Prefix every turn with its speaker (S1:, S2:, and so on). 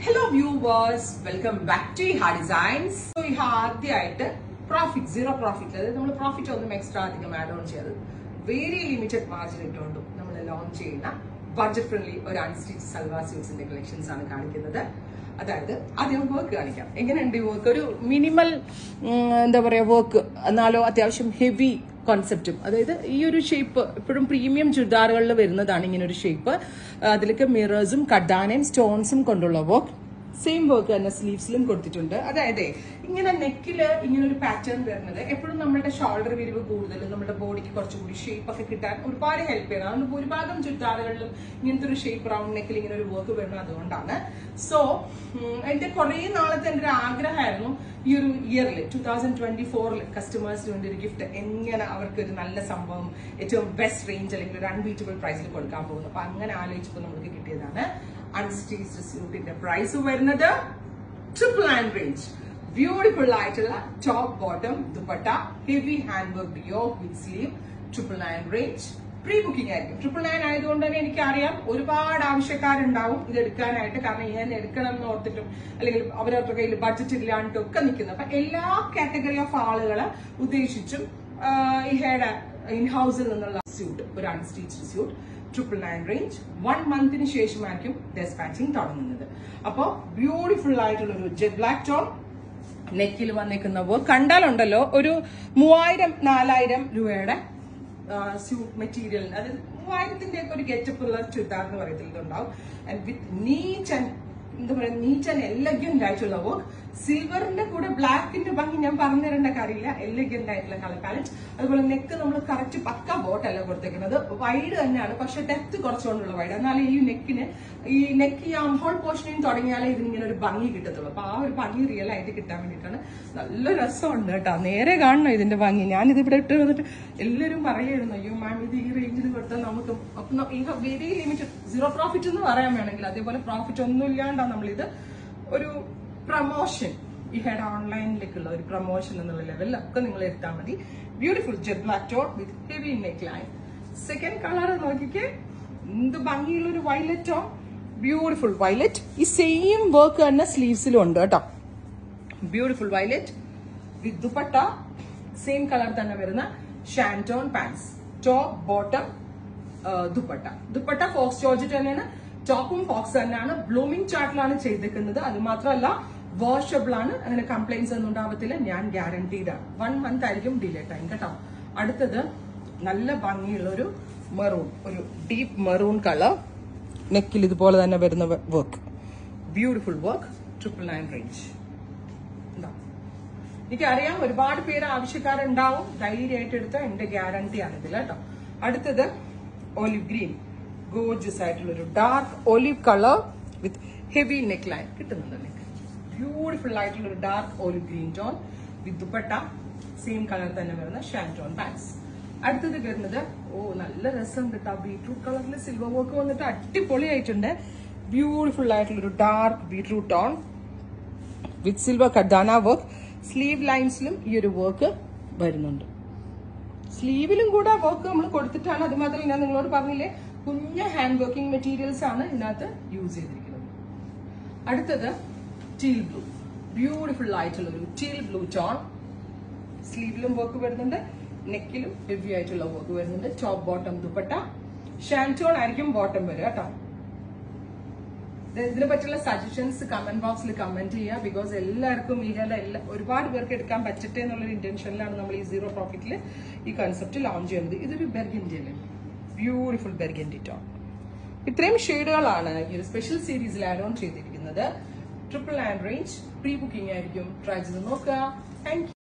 S1: Hello viewers, welcome back to Iha Designs. So Iha ആദ്യമായിട്ട് profit zero profit അതായത് നമ്മൾ profit ഒന്നും extra അധികം ആഡ് ഓൺ ചെയ്ത് വെരി ലിമിറ്റഡ് മാർജിൻ ഇട്ടുകൊണ്ടും നമ്മൾ ലോഞ്ച് ചെയ്യുന്ന ബഡ്ജറ്റ് ഫ്രണ്ട്ലി ഒരു അൺസ്റ്റിച്ച് സൽവാർ സ്യൂട്ട്സിന്റെ കളക്ഷൻസ് ആണ് കാണിക്കുന്നത്. അതായത് ആദ്യം വർക്ക് കാണിക്കാം. എങ്ങനെയുണ്ട് വർക്ക്? ഒരു മിനിമൽ എന്താ പറയാ വർക്ക് എന്നാലോ അത്യാവശ്യം ഹെവി കോൺസെപ്റ്റും, അതായത് ഈ ഒരു ഷേപ്പ് എപ്പോഴും പ്രീമിയം ചുരിദാറുകളിൽ വരുന്നതാണ് ഇങ്ങനെ ഒരു ഷേപ്പ്. അതിലേക്ക് മിറേഴ്സും കഡാനയും സ്റ്റോൺസും കൊണ്ടുള്ള വർക്ക്. സെയിം വർക്ക് തന്നെ സ്ലീവ്സിലും കൊടുത്തിട്ടുണ്ട്. അതായത് ഇങ്ങനെ നെക്കില് ഇങ്ങനെ ഒരു പാറ്റേൺ വരുന്നത് എപ്പോഴും നമ്മുടെ ഷോൾഡർ വിരിവ് കൂടുതലും നമ്മുടെ ബോഡിക്ക് കുറച്ചുകൂടി ഷേപ്പ് ഒക്കെ കിട്ടാൻ ഒരുപാട് ഹെൽപ്പ് ചെയ്യണം. അതുകൊണ്ട് ഭൂരിഭാഗം ചുരിദാറുകളിലും ഇങ്ങനത്തെ ഒരു ഷേപ്പ് റൗണ്ട് നെക്കിൽ ഇങ്ങനെ ഒരു വർക്ക് വരുന്നത് അതുകൊണ്ടാണ്. സോ എന്റെ കുറെ നാളത്തെ എന്റെ ഒരു ആഗ്രഹമായിരുന്നു ഈ ഒരു ഇയറിൽ 2024 കസ്റ്റമേഴ്സിന് വേണ്ടി ഒരു ഗിഫ്റ്റ് എങ്ങനെ അവർക്ക് ഒരു നല്ല സംഭവം ഏറ്റവും ബെസ്റ്റ് റേഞ്ച് അല്ലെങ്കിൽ ഒരു അൺബീറ്റബിൾ പ്രൈസിൽ കൊടുക്കാൻ പോകുന്നു. അപ്പൊ അങ്ങനെ ആലോചിച്ചപ്പോൾ നമുക്ക് കിട്ടിയതാണ് അൺസ്റ്റിച്ച്ഡ് സ്യൂട്ടിന്റെ പ്രൈസ് വരുന്നത് 999 റേഞ്ച്. ബ്യൂട്ടിഫുൾ ആയിട്ടുള്ള top bottom dupatta heavy hand work yoke with sleeve 999 range. Pre booking ആയിരിക്കും. 999 ആയതുകൊണ്ട് തന്നെ എനിക്കറിയാം ഒരുപാട് ആവശ്യക്കാരുണ്ടാവും ഇത് എടുക്കാനായിട്ട്. കാരണം ഞാൻ എടുക്കണം എന്ന് ഓർത്തിട്ടും അല്ലെങ്കിൽ അവരവരുടെ കയ്യിൽ ബഡ്ജറ്റ് ഇല്ലാണ്ടും ഒക്കെ നിൽക്കുന്നത്. അപ്പൊ എല്ലാ കാറ്റഗറി ഓഫ് ആളുകളെ ഉദ്ദേശിച്ചും ഇഹയുടെ ഇൻഹൌസിൽ നിന്നുള്ള സ്യൂട്ട്, ഒരു അൺസ്റ്റിച്ച്ഡ് സ്യൂട്ട് 999 റേഞ്ച്. 1 മന്തിന് ശേഷമായിരിക്കും ഡെസ്പാച്ചിങ് തുടങ്ങുന്നത്. അപ്പോ ബ്യൂട്ടിഫുൾ ആയിട്ടുള്ള ഒരു ജെറ്റ് ബ്ലാക്ക് ടോൺ നെക്കിൽ വന്നേക്കുന്ന വർക്ക് കണ്ടാലുണ്ടല്ലോ ഒരു 3000-4000 രൂപയുടെ സ്യൂട്ട് മെറ്റീരിയൽ, അതായത് 3000ന്റെ ഒക്കെ ഒരു ഗെറ്റപ്പ് ഉള്ള ചുരിദാർ എന്ന് പറയത്തിലുണ്ടാവും. ആൻഡ് വിത്ത് നീറ്റ് ആൻഡ് എന്താ പറയാ നീറ്റ് ആൻഡ് എലഗന്റ് ആയിട്ടുള്ള വർക്ക്. സിൽവറിന്റെ കൂടെ ബ്ലാക്കിന്റെ ഭംഗി ഞാൻ പറഞ്ഞു തരേണ്ട കാര്യമില്ല. എലഗന്റ് ആയിട്ടുള്ള കളർ പാലറ്റ്. അതുപോലെ നെക്ക് നമ്മൾ കറക്റ്റ് പക്ക ബോട്ടല്ല കൊടുത്തേക്കുന്നത്, വൈഡ് തന്നെയാണ്, പക്ഷെ ഡെപ്ത് കുറച്ചുകൊണ്ടുള്ള വൈഡ്. എന്നാലും ഈ നെക്കിന് ഈ ആം ഹോൾ പോർഷനിൽ തുടങ്ങിയാലേ ഇതിനിങ്ങനെ ഒരു ഭംഗി കിട്ടത്തുള്ളൂ. അപ്പൊ ആ ഒരു ഭംഗി റിയൽ ആയിട്ട് കിട്ടാൻ വേണ്ടിയിട്ടാണ്. നല്ല രസമുണ്ട് കേട്ടോ, നേരെ കാണണം ഇതിന്റെ ഭംഗി. ഞാനിത് ഇവിടെ ഇട്ട് വന്നിട്ട് എല്ലാവരും പറയായിരുന്നു, അയ്യോ മാം ഇത് ഈ റേഞ്ചിൽ കൊടുത്താൽ നമുക്ക് ഈ വെരി ലിമിറ്റഡ് സീറോ പ്രോഫിറ്റ് എന്ന് പറയാൻ വേണമെങ്കിൽ, അതേപോലെ പ്രോഫിറ്റ് ഒന്നും ഇല്ലാണ്ടാണ് നമ്മളിത് ഒരു പ്രൊമോഷൻ, ഈ ഹെഡ് ഓൺലൈനിലേക്കുള്ള ഒരു പ്രൊമോഷൻ എന്നുള്ള ലെവലിൽ ഒക്കെ നിങ്ങൾ എടുത്താൽ മതി. Beautiful jet black tone with heavy neck line. Second colour നോക്കിക്കേ, എന്ത് ഭംഗിയുള്ള ഒരു വയലറ്റ് ടോൺ. Beautiful violet. ഈ സെയിം വർക്ക് തന്നെ സ്ലീവ്സിലും ഉണ്ട് കേട്ടോ. Beautiful violet with dupatta same colour തന്നെ വരുന്ന shantoon pants. Top bottom dupatta faux georgette തന്നെയാണ്. ടോപ്പും ഫോക്സ് തന്നെയാണ്. ബ്ലൂമിംഗ് ചാർട്ടിലാണ് ചെയ്തേക്കുന്നത്. അത് മാത്രമല്ല വാഷബിൾ ആണ്, അങ്ങനെ കംപ്ലൈന്റ്സ് ഒന്നും ഉണ്ടാവത്തില്ല. ഞാൻ ഗ്യാരണ്ടീഡ് ആണ്. 1 മന്ത് ആയിരിക്കും ഡിലേ ടൈം കേട്ടോ. അടുത്തത് നല്ല ഭംഗിയുള്ള ഒരു മെറൂൺ, ഒരു ഡീപ്പ് മെറൂൺ കളർ. നെക്കിൽ ഇതുപോലെ തന്നെ വരുന്ന വർക്ക്. Beautiful work 999 range. എനിക്കറിയാം ഒരുപാട് പേര് ആവശ്യക്കാരുണ്ടാവും. ധൈര്യമായിട്ട് എടുത്ത എന്റെ ഗ്യാരണ്ടി ആണ് ഇതിൽ കേട്ടോ. അടുത്തത് ഓലിവ് ഗ്രീൻ, ഗോർജിയസ് ആയിട്ടുള്ള ഒരു ഡാർക്ക് ഓലിവ് കളർ വിത്ത് ഹെവി നെക്ക് ലൈൻ കിട്ടുന്നുണ്ട്. നെക്ക് ബ്യൂട്ടിഫുൾ ആയിട്ടുള്ള ഒരു ഡാർക്ക് ഓലിവ് ഗ്രീൻ ടോൺ വിത്ത് ദുപ്പട്ട സെയിം കളർ തന്നെ വരുന്ന ഷാൻറ്റോൺ പാൻസ്. അടുത്തത് വരുന്നത് നല്ല രസം കിട്ടാ, ബീട്രൂട്ട് കളറിൽ സിൽവർ വർക്ക് വന്നിട്ട് അടിപൊളിയായിട്ടുണ്ട്. ബ്യൂട്ടിഫുൾ ആയിട്ടുള്ള ഒരു dark beetroot tone with silver കഡാന വർക്ക്. സ്ലീവ് ലൈൻസിലും ഈ ഒരു വർക്ക് വരുന്നുണ്ട്. സ്ലീവിലും കൂടെ വർക്ക് നമ്മൾ കൊടുത്തിട്ടാണ്. അത് മാത്രമല്ല ഞാൻ നിങ്ങളോട് പറഞ്ഞില്ലേ, കുഞ്ഞ ഹാൻഡ് വർക്കിംഗ് മെറ്റീരിയൽസ് ആണ് ഇതിനകത്ത് യൂസ് ചെയ്തിരിക്കുന്നത്. അടുത്തത് ടീൽ ബ്ലൂ, ബ്യൂട്ടിഫുൾ ആയിട്ടുള്ള ഒരു ടീൽ ബ്ലൂ ടോൺ. സ്ലീവിലും വർക്ക് വരുന്നുണ്ട്, നെക്കിലും ഹെവി ആയിട്ടുള്ള വർക്ക് വരുന്നുണ്ട്. ടോപ്പ് ബോട്ടം ദുപ്പട്ട ഷാൻറ്റോൺ ആയിരിക്കും ബോട്ടം വരിക കേട്ടോ. ഇതിനെ പറ്റിയുള്ള സജഷൻസ് കമന്റ് ബോക്സിൽ കമന്റ് ചെയ്യുക. ബിക്കോസ് എല്ലാവർക്കും ഒരുപാട് പേർക്ക് എടുക്കാൻ പറ്റട്ടെ എന്നുള്ളൊരു ഇന്റൻഷനിലാണ് നമ്മൾ ഈ സീറോ പ്രോഫിറ്റിൽ ഈ കൺസെപ്റ്റ് ലോഞ്ച് ചെയ്യുന്നത്. ഇതൊരു ബെർഗൻഡി അല്ലേ, ബ്യൂട്ടിഫുൾ ബെർഗൻഡി ടോൺ. ഇത്രയും ഷെയ്ഡുകളാണ് ഈ ഒരു സ്പെഷ്യൽ സീരീസിൽ ആഡ് ഓൺ ചെയ്തിരിക്കുന്നത്. 999 റേഞ്ച്. പ്രീ ബുക്കിംഗ് ആയിരിക്കും. ട്രൈ ചെയ്ത് നോക്കുക. Thank you.